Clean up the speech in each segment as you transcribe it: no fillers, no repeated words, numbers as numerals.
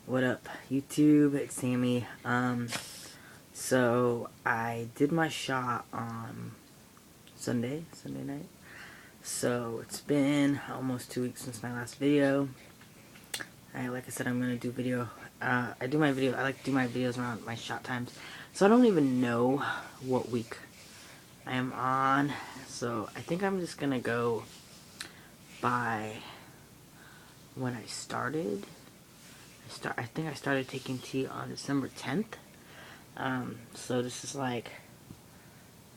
What up, YouTube? It's Sammy. So I did my shot on Sunday night. So it's been almost 2 weeks since my last video. Like I said, I'm gonna do video. I like to do my videos around my shot times. So I don't even know what week I am on. So I think I'm just gonna go by when I started. I think I started taking tea on December 10th. So this is like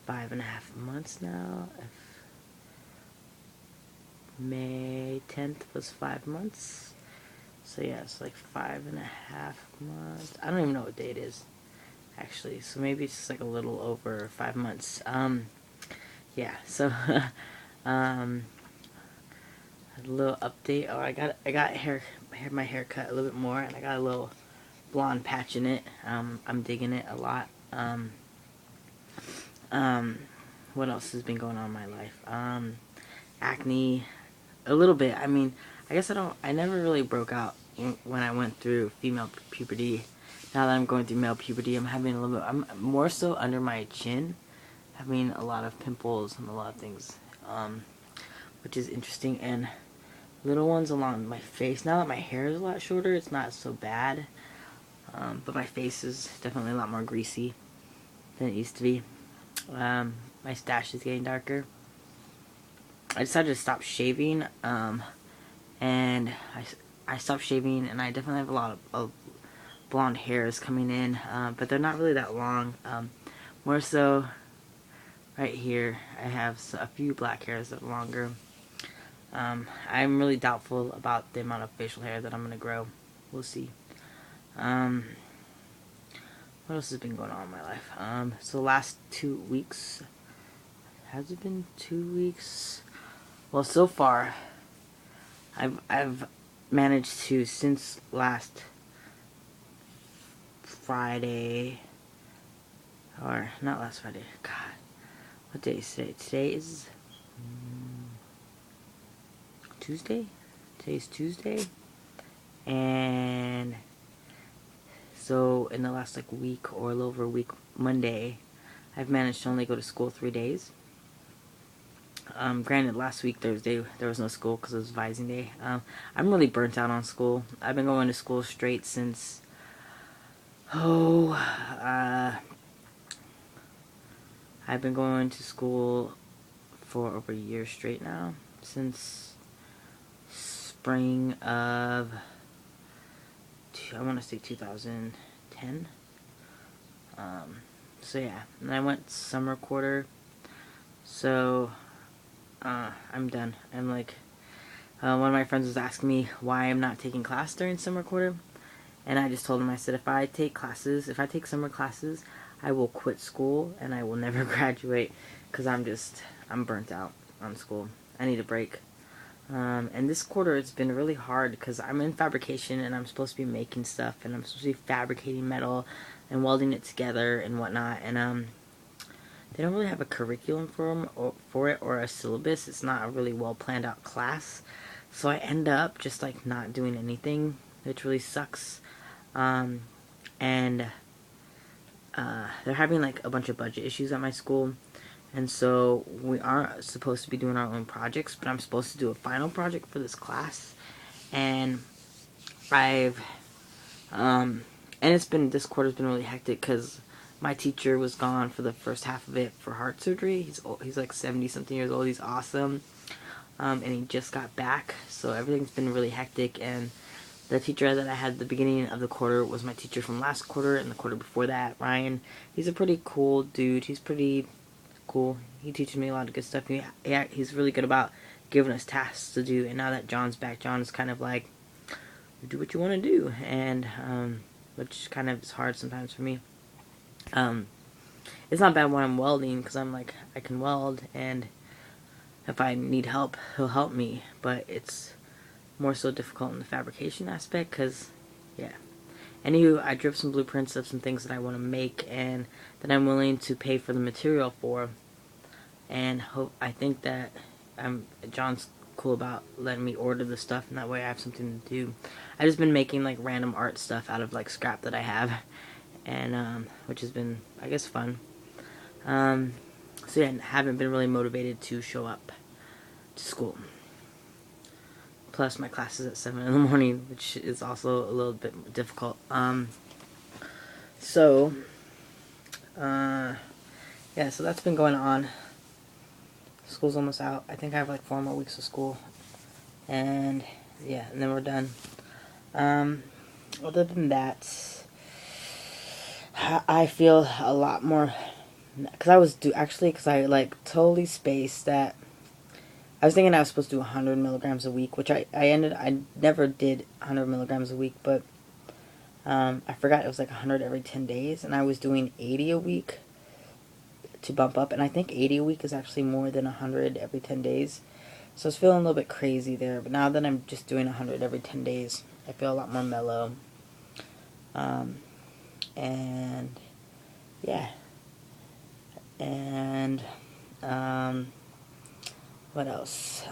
5.5 months now. If May 10th was 5 months. So yeah, it's like 5.5 months. I don't even know what day it is, actually. So maybe it's just like a little over 5 months. Yeah, so, a little update. Oh, I got my hair cut a little bit more, and I got a little blonde patch in it. I'm digging it a lot. What else has been going on in my life? Acne, a little bit. I mean, I guess I never really broke out when I went through female puberty. Now that I'm going through male puberty, I'm more so under my chin, having a lot of pimples and a lot of things, which is interesting, and little ones along my face. Now that my hair is a lot shorter, it's not so bad, but my face is definitely a lot more greasy than it used to be. My stash is getting darker. I decided to stop shaving, and I stopped shaving, and I definitely have a lot of blonde hairs coming in, but they're not really that long. More so, right here, I have a few black hairs that are longer. I'm really doubtful about the amount of facial hair that I'm going to grow. We'll see. What else has been going on in my life? So the last 2 weeks, has it been 2 weeks? Well, so far, I've managed to, since last Friday, or not last Friday, God, what day is today? Today is Tuesday? Today's Tuesday, and so in the last week or a little over a week, Monday, I've managed to only go to school 3 days. Granted, last week, Thursday, there was no school because it was Vising Day. I'm really burnt out on school. I've been going to school straight since, I've been going to school for over a year straight now, since spring of, I want to say 2010. So yeah, and I went summer quarter, so I'm done. I'm like, one of my friends was asking me why I'm not taking class during summer quarter, and I just told him, I said, if I take summer classes, I will quit school and I will never graduate, because I'm burnt out on school. I need a break. And this quarter, it's been really hard because I'm in fabrication and I'm supposed to be making stuff, and I'm supposed to be fabricating metal and welding it together and whatnot, and they don't really have a curriculum for it or a syllabus. It's not a really well planned out class, so I end up just not doing anything, which really sucks. And they're having a bunch of budget issues at my school, and so we aren't supposed to be doing our own projects, but I'm supposed to do a final project for this class, and this quarter's been really hectic because my teacher was gone for the first half of it for heart surgery. He's like 70 something years old. He's awesome. And he just got back, so everything's been really hectic, and the teacher that I had at the beginning of the quarter was my teacher from last quarter and the quarter before that, Ryan. He's a pretty cool dude. He's pretty cool. He teaches me a lot of good stuff. He's really good about giving us tasks to do, and now that John's back, John is kind of like, do what you want to do, and which kind of is hard sometimes for me. It's not bad when I'm welding, because I can weld, and if I need help, he'll help me, but it's more so difficult in the fabrication aspect, because, yeah. Anywho, I drew some blueprints of some things that I want to make, and that I'm willing to pay for the material for, and I think that John's cool about letting me order the stuff, and that way I have something to do. I just been making like random art stuff out of like scrap that I have, and which has been, I guess, fun. So yeah, I haven't been really motivated to show up to school. Plus my class is at 7 in the morning, which is also a little bit difficult. So yeah, so that's been going on. School's almost out. I think I have like 4 more weeks of school, and yeah, and then we're done. Other than that, I feel a lot more, because I like totally spaced that. I was thinking I was supposed to do 100 milligrams a week, which I never did 100 milligrams a week, but I forgot it was like 100 every 10 days, and I was doing 80 a week to bump up, and I think 80 a week is actually more than 100 every 10 days. So I was feeling a little bit crazy there, but now that I'm just doing 100 every 10 days, I feel a lot more mellow. And yeah. And what else?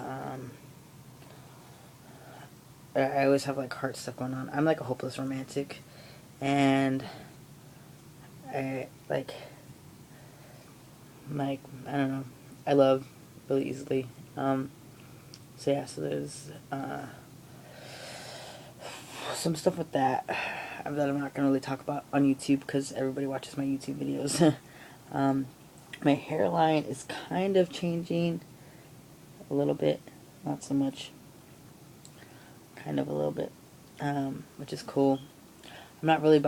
I always have like heart stuff going on. I'm like a hopeless romantic, and I like I don't know. I love really easily. So yeah, so there's some stuff with that that I'm not gonna really talk about on YouTube because everybody watches my YouTube videos. My hairline is kind of changing a little bit, not so much, kind of a little bit, which is cool. I'm not really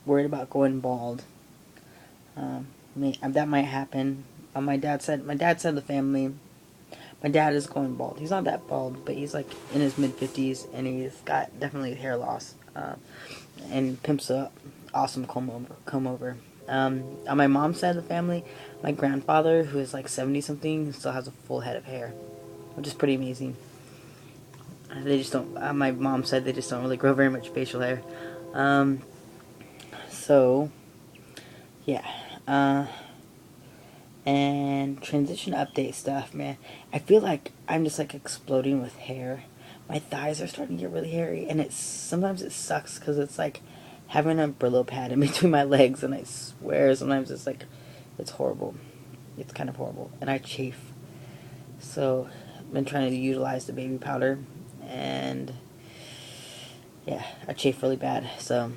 worried about going bald. That might happen. On my dad's side of the family, my dad is going bald. He's not that bald, but he's like in his mid-50s, and he's got definitely hair loss, and pimps a awesome comb over. On my mom's side of the family, my grandfather, who is like 70-something, still has a full head of hair, which is pretty amazing. They just don't, my mom said they just don't really grow very much facial hair. So, yeah. And transition update stuff, man. I feel like I'm just like exploding with hair. My thighs are starting to get really hairy, and sometimes it sucks because it's like having a Brillo pad in between my legs, and I swear sometimes it's horrible. It's kind of horrible, and I chafe. So I've been trying to utilize the baby powder, and yeah, I chafe really bad. So,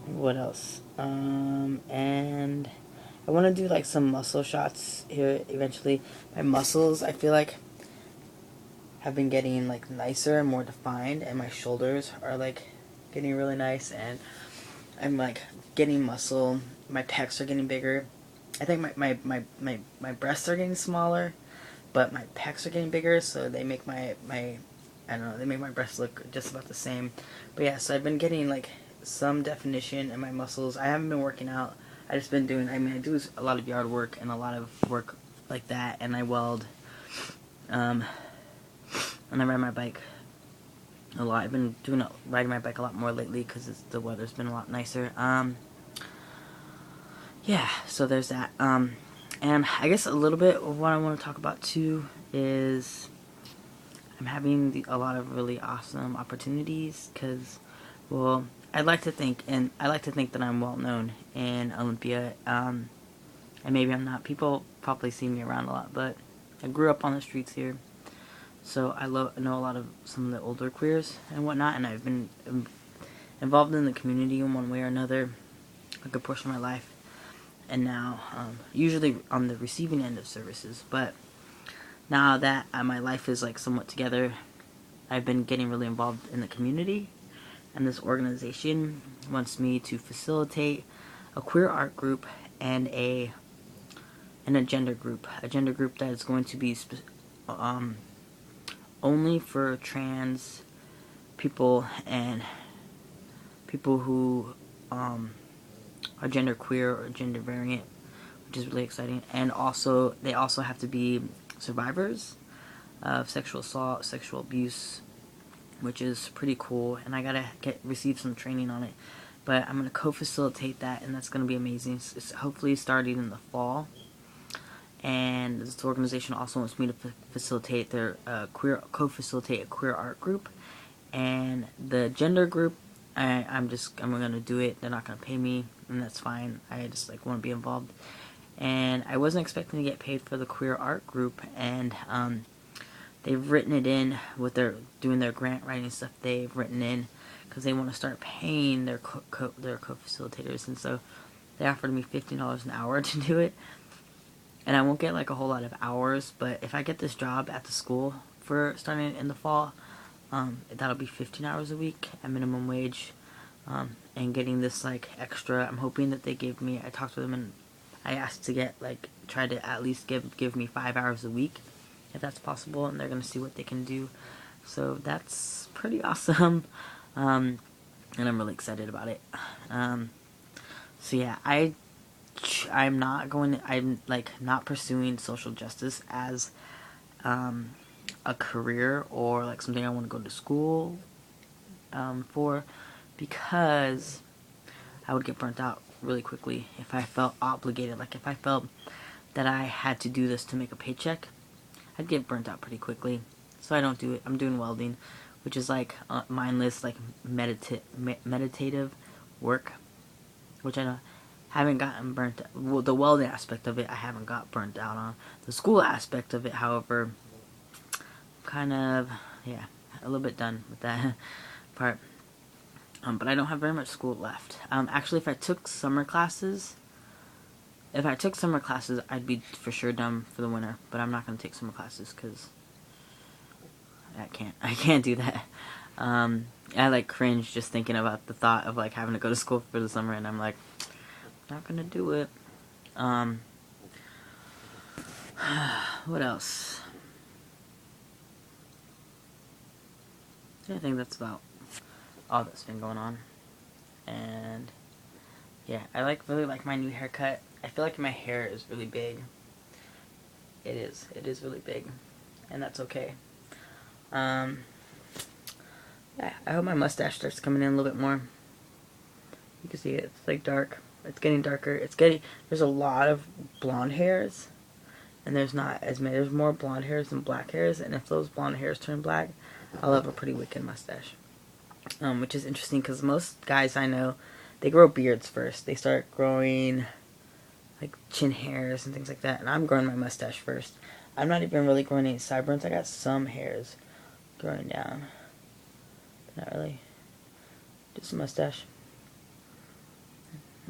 what else? And I want to do like some muscle shots here eventually. My muscles, I feel like, have been getting like nicer and more defined, and my shoulders are like getting really nice, and I'm like getting muscle. My pecs are getting bigger. I think my breasts are getting smaller, but my pecs are getting bigger, so they make my I don't know, they make my breasts look just about the same. But yeah, so I've been getting like some definition in my muscles. I haven't been working out. I just been doing, I do a lot of yard work and a lot of work like that, and I weld, and I ride my bike a lot. I've been riding my bike a lot more lately because the weather's been a lot nicer. Yeah, so there's that. And I guess a little bit of what I want to talk about too is I'm having a lot of really awesome opportunities because, well, I'd like to think that I'm well known in Olympia, and maybe I'm not. People probably see me around a lot, but I grew up on the streets here, so I know a lot of some of the older queers and whatnot, and I've been involved in the community in one way or another a good portion of my life, and now usually on the receiving end of services, but now that my life is like somewhat together, I've been getting really involved in the community. And this organization wants me to facilitate a queer art group and a gender group. A gender group that is going to be only for trans people and people who are gender queer or gender variant, which is really exciting. And also, they also have to be survivors of sexual assault, sexual abuse, which is pretty cool, and I gotta receive some training on it. But I'm gonna co-facilitate that, and that's gonna be amazing. It's hopefully starting in the fall, and this organization also wants me to facilitate their co-facilitate a queer art group. And the gender group, I'm gonna do it. They're not gonna pay me, and that's fine. I just like want to be involved. And I wasn't expecting to get paid for the queer art group, and they've written it in with their doing their grant writing stuff. They've written in because they want to start paying their co-facilitators, and so they offered me $15 an hour to do it. And I won't get like a whole lot of hours, but if I get this job at the school for starting in the fall, that'll be 15 hours a week at minimum wage. And getting this like extra, I'm hoping that they give me, I talked to them and I asked to get like, try to at least give me 5 hours a week, if that's possible, and they're going to see what they can do. So that's pretty awesome. And I'm really excited about it. So yeah, I'm like not pursuing social justice as a career or like something I want to go to school for, because I would get burnt out really quickly if I felt obligated. Like if I felt that I had to do this to make a paycheck, I'd get burnt out pretty quickly. So I don't do it. I'm doing welding, which is like mindless, like meditative work, which I haven't gotten burnt. Well, the welding aspect of it, I haven't got burnt out on. The school aspect of it, however, kind of, yeah, a little bit done with that part. But I don't have very much school left. Actually, if I took summer classes, I'd be for sure done for the winter. But I'm not going to take summer classes because I can't do that. I like cringe just thinking about the thought of like having to go to school for the summer, and I'm like, not going to do it. What else? I think that's about all that's been going on. And yeah, I really like my new haircut. I feel like my hair is really big. It is really big, and that's okay. Yeah, I hope my mustache starts coming in a little bit more. You can see it. It's like dark. It's getting darker. There's a lot of blonde hairs, and there's not as many. There's more blonde hairs than black hairs, and if those blonde hairs turn black, I'll have a pretty wicked mustache. Which is interesting because most guys I know, they grow beards first. They start growing like chin hairs and things like that, and I'm growing my mustache first. I'm not even really growing any sideburns. I got some hairs growing down. Not really. Just a mustache.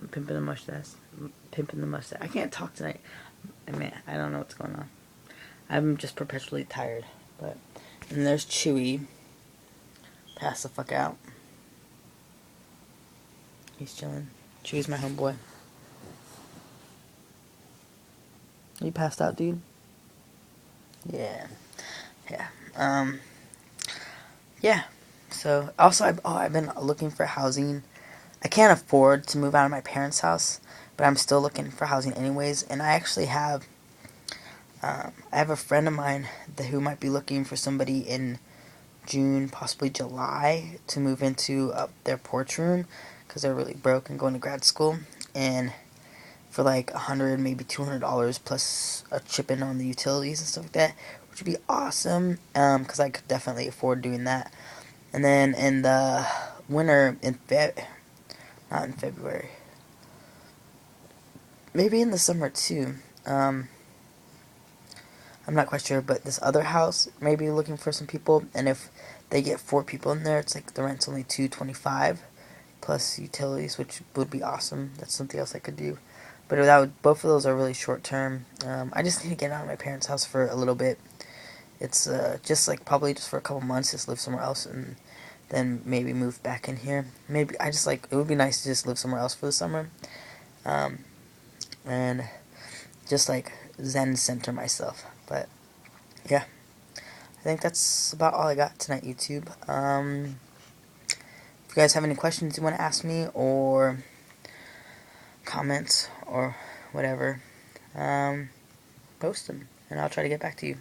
I'm pimping the mustache. I can't talk tonight. I mean, I don't know what's going on. I'm just perpetually tired. But and there's Chewy. Pass the fuck out. He's chilling. Chewy's my homeboy. Are you passed out, dude? Yeah. Yeah. So also, I've been looking for housing. I can't afford to move out of my parents' house, but I'm still looking for housing anyways. And I actually have, I have a friend of mine who might be looking for somebody in June, possibly July, to move into their porch room because they're really broke and going to grad school. And for like $100, maybe $200 plus a chip in on the utilities and stuff like that, which would be awesome. Because I could definitely afford doing that. And then in the winter, not in February, maybe in the summer too. I'm not quite sure, but this other house may be looking for some people, and if they get 4 people in there, it's like the rent's only $225 plus utilities, which would be awesome. That's something else I could do. But both of those are really short term. I just need to get out of my parents' house for a little bit. It's just like probably just for a couple months, just live somewhere else, and then maybe move back in here. Maybe it would be nice to just live somewhere else for the summer, and just like zen center myself. But yeah, I think that's about all I got tonight, YouTube. If you guys have any questions you want to ask me or comments or whatever, post them and I'll try to get back to you.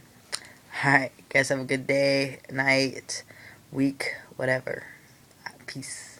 Alright, guys, have a good day, night, week, whatever. Peace.